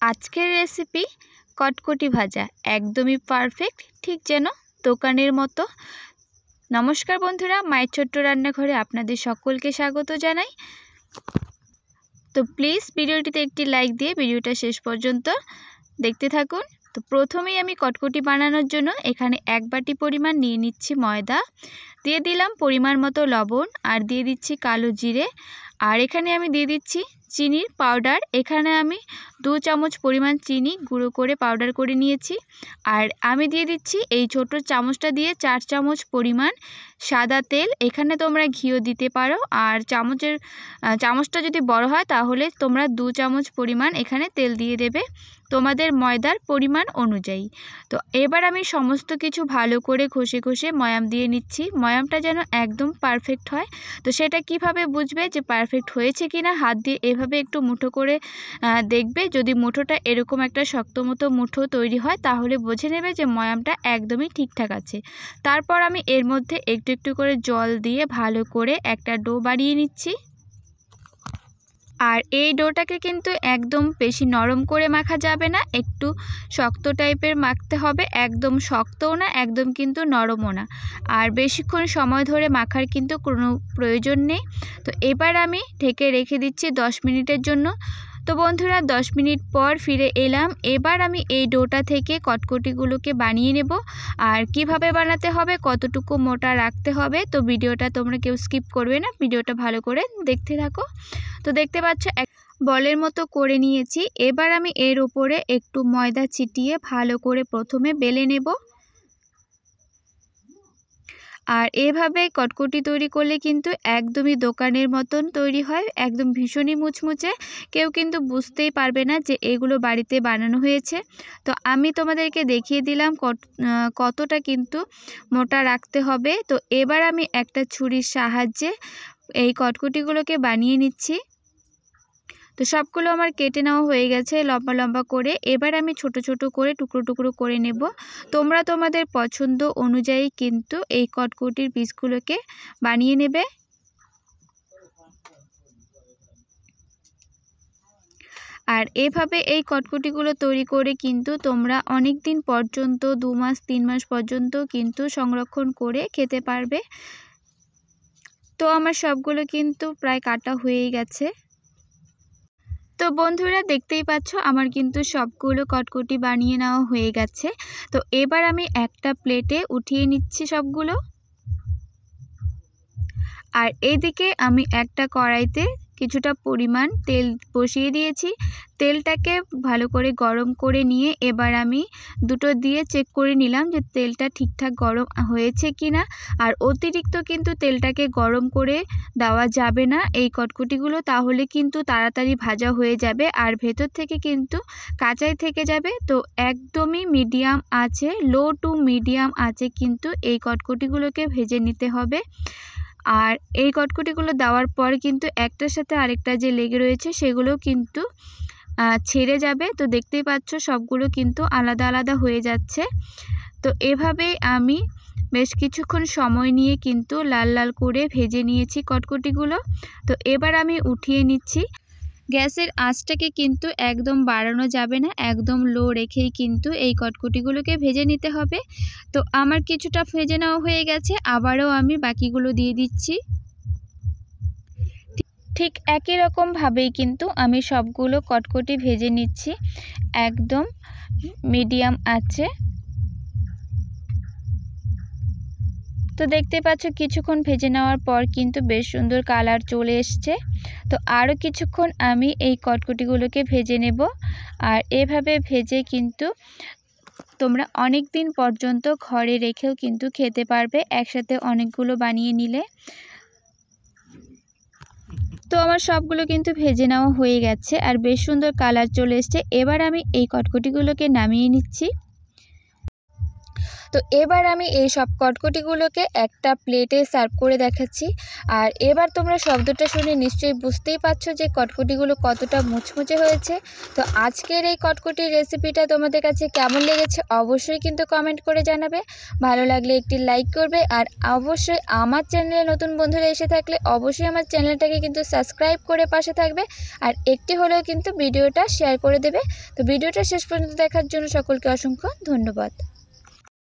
আজকের রেসিপি কটকটি ভাজা, একদমই পারফেক্ট, ঠিক যেন দোকানের মতো। নমস্কার বন্ধুরা, মায়ের ছোট্ট রান্নাঘরে আপনাদের সকলকে স্বাগত জানাই। তো প্লিজ ভিডিওটিতে একটি লাইক দিয়ে ভিডিওটা শেষ পর্যন্ত দেখতে থাকুন। তো প্রথমেই আমি কটকটি বানানোর জন্য এখানে 1 বাটি পরিমাণ নিয়ে নিচ্ছি ময়দা, দিয়ে দিলাম পরিমাণ মতো লবণ, আর দিয়ে দিচ্ছি কালো জিরে, আর এখানে আমি দিয়ে দিচ্ছি চিনির পাউডার। এখানে আমি 2 চামচ পরিমাণ চিনি গুঁড়ো করে পাউডার করে নিয়েছি। আর আমি দিয়ে দিচ্ছি এই ছোট চামচটা দিয়ে 4 চামচ পরিমাণ সাদা তেল। এখানে তোমরা ঘিও দিতে পারো, আর চামচটা যদি বড় হয় তাহলে তোমরা 2 চামচ পরিমাণ এখানে তেল দিয়ে দেবে তোমাদের ময়দার পরিমাণ অনুযায়ী। তো এবার আমি সমস্ত কিছু ভালো করে ঘষে ঘষে ময়াম দিয়ে নিচ্ছি। ময়ামটা যেন একদম পারফেক্ট হয়। তো সেটা কিভাবে বুঝবে যে পারফেক্ট হয়েছে কিনা? হাত দিয়ে এভাবে একটু মুঠো করে দেখবে। যদি মুঠোটা এরকম একটা শক্ত মতো মুঠো তৈরি হয় তাহলে বুঝে নেবে যে ময়ামটা একদমই ঠিকঠাক আছে। তারপর আমি এর মধ্যে একটু একটু করে জল দিয়ে ভালো করে একটা ডো বানিয়ে নিচ্ছি। আর এই ডোটাকে কিন্তু একদম বেশি নরম করে মাখা যাবে না, একটু শক্ত টাইপের মাখতে হবে। একদম শক্তও না, একদম কিন্তু নরমও না। আর বেশিক্ষণ সময় ধরে মাখার কিন্তু কোনো প্রয়োজন নেই। তো এবার আমি ঢেকে রেখে দিচ্ছি 10 মিনিটের জন্য। তো বন্ধুরা, 10 মিনিট পর ফিরে এলাম। এবার আমি এই ডোটা থেকে কটকটিগুলোকে বানিয়ে নেব। আর কিভাবে বানাতে হবে, কতটুকু মোটা রাখতে হবে, তো ভিডিওটা তোমরা কেউ স্কিপ করবে না, ভিডিওটা ভালো করে দেখতে থাকো। তো দেখতে পাচ্ছ এক বলের মতো করে নিয়েছি। এবার আমি এর উপরে একটু ময়দা ছিটিয়ে ভালো করে প্রথমে বেলে নেব। আর এভাবে কটকটি তৈরি করলে কিন্তু একদমই দোকানের মতন তৈরি হয়, একদম ভীষণই মুচমুচে। কেউ কিন্তু বুঝতেই পারবে না যে এগুলো বাড়িতে বানানো হয়েছে। তো আমি তোমাদেরকে দেখিয়ে দিলাম কতটা কিন্তু মোটা রাখতে হবে। তো এবার আমি একটা ছুরির সাহায্যে এই কটকটিগুলোকে বানিয়ে নিচ্ছি। তো সবগুলো আমার কেটে নেওয়া হয়ে গেছে লম্বা লম্বা করে। এবার আমি ছোট ছোট করে টুকরো টুকরো করে নেব। তোমরা তোমাদের পছন্দ অনুযায়ী কিন্তু এই কটকটির পিসগুলোকে বানিয়ে নেবে। আর এভাবে এই কটকটিগুলো তৈরি করে কিন্তু তোমরা অনেক দিন পর্যন্ত, 2 মাস 3 মাস পর্যন্ত কিন্তু সংরক্ষণ করে খেতে পারবে। তো আমার সবগুলো কিন্তু প্রায় কাটা হয়ে গেছে। তো বন্ধুরা, দেখতেই পাচ্ছ আমার কিন্তু সবগুলো কটকটি বানিয়ে নেওয়া হয়ে গেছে। তো এবার আমি একটা প্লেটে উঠিয়ে নিচ্ছি সবগুলো। আর এইদিকে আমি একটা কড়াইতে কিছুটা পরিমাণ তেল বসিয়ে দিয়েছি। তেলটাকে ভালো করে গরম করে নিয়ে এবার আমি দুটো দিয়ে চেক করে নিলাম যে তেলটা ঠিকঠাক গরম হয়েছে কিনা। আর অতিরিক্ত কিন্তু তেলটাকে গরম করে দেওয়া যাবে না এই কটকটিগুলো, তাহলে কিন্তু তাড়াতাড়ি ভাজা হয়ে যাবে আর ভেতর থেকে কিন্তু কাঁচাই থেকে যাবে। তো একদমই মিডিয়াম আছে, লো টু মিডিয়াম আছে কিন্তু এই কটকটিগুলোকে ভেজে নিতে হবে। আর এই কটকটিগুলো দেওয়ার পর কিন্তু একটার সাথে আরেকটা যে লেগে রয়েছে সেগুলো কিন্তু ছেড়ে যাবে। তো দেখতেই পাচ্ছ সবগুলো কিন্তু আলাদা আলাদা হয়ে যাচ্ছে। তো এভাবেই আমি বেশ কিছুক্ষণ সময় নিয়ে কিন্তু লাল লাল করে ভেজে নিয়েছি কটকটিগুলো। তো এবার আমি উঠিয়ে নিচ্ছি। গ্যাসের আঁচটাকে কিন্তু একদম বাড়ানো যাবে না, একদম লো রেখেই কিন্তু এই কটকটিগুলোকে ভেজে নিতে হবে। তো আমার কিছুটা ভেজে নেওয়া হয়ে গেছে, আবারও আমি বাকিগুলো দিয়ে দিচ্ছি। ঠিক একই রকমভাবেই কিন্তু আমি সবগুলো কটকটি ভেজে নিচ্ছি একদম মিডিয়াম আছে। তো দেখতে পাচ্ছ কিছুক্ষণ ভেজে নেওয়ার পর কিন্তু বেশ সুন্দর কালার চলে এসছে। তো আরও কিছুক্ষণ আমি এই কটকটিগুলোকে ভেজে নেব। আর এভাবে ভেজে কিন্তু তোমরা অনেক দিন পর্যন্ত ঘরে রেখেও কিন্তু খেতে পারবে, একসাথে অনেকগুলো বানিয়ে নিলে। তো আমার সবগুলো কিন্তু ভেজে নেওয়া হয়ে গেছে আর বেশ সুন্দর কালার চলে এসছে। এবার আমি এই কটকটিগুলোকে নামিয়ে নিচ্ছি। তো এবার আমি এই সব কটকটিগুলোকে একটা প্লেটে সার্ভ করে দেখাচ্ছি। আর এবার তোমরা শব্দটা শুনে নিশ্চয়ই বুঝতেই পারছো যে কটকটিগুলো কতটা মুচমুচে হয়েছে। তো আজকের এই কটকটির রেসিপিটা তোমাদের কাছে কেমন লেগেছে অবশ্যই কিন্তু কমেন্ট করে জানাবে। ভালো লাগলে একটি লাইক করবে, আর অবশ্যই আমার চ্যানেলে নতুন বন্ধুরা এসে থাকলে অবশ্যই আমার চ্যানেলটাকে কিন্তু সাবস্ক্রাইব করে পাশে থাকবে, আর একটি হলেও কিন্তু ভিডিওটা শেয়ার করে দেবে। তো ভিডিওটা শেষ পর্যন্ত দেখার জন্য সকলকে অসংখ্য ধন্যবাদ।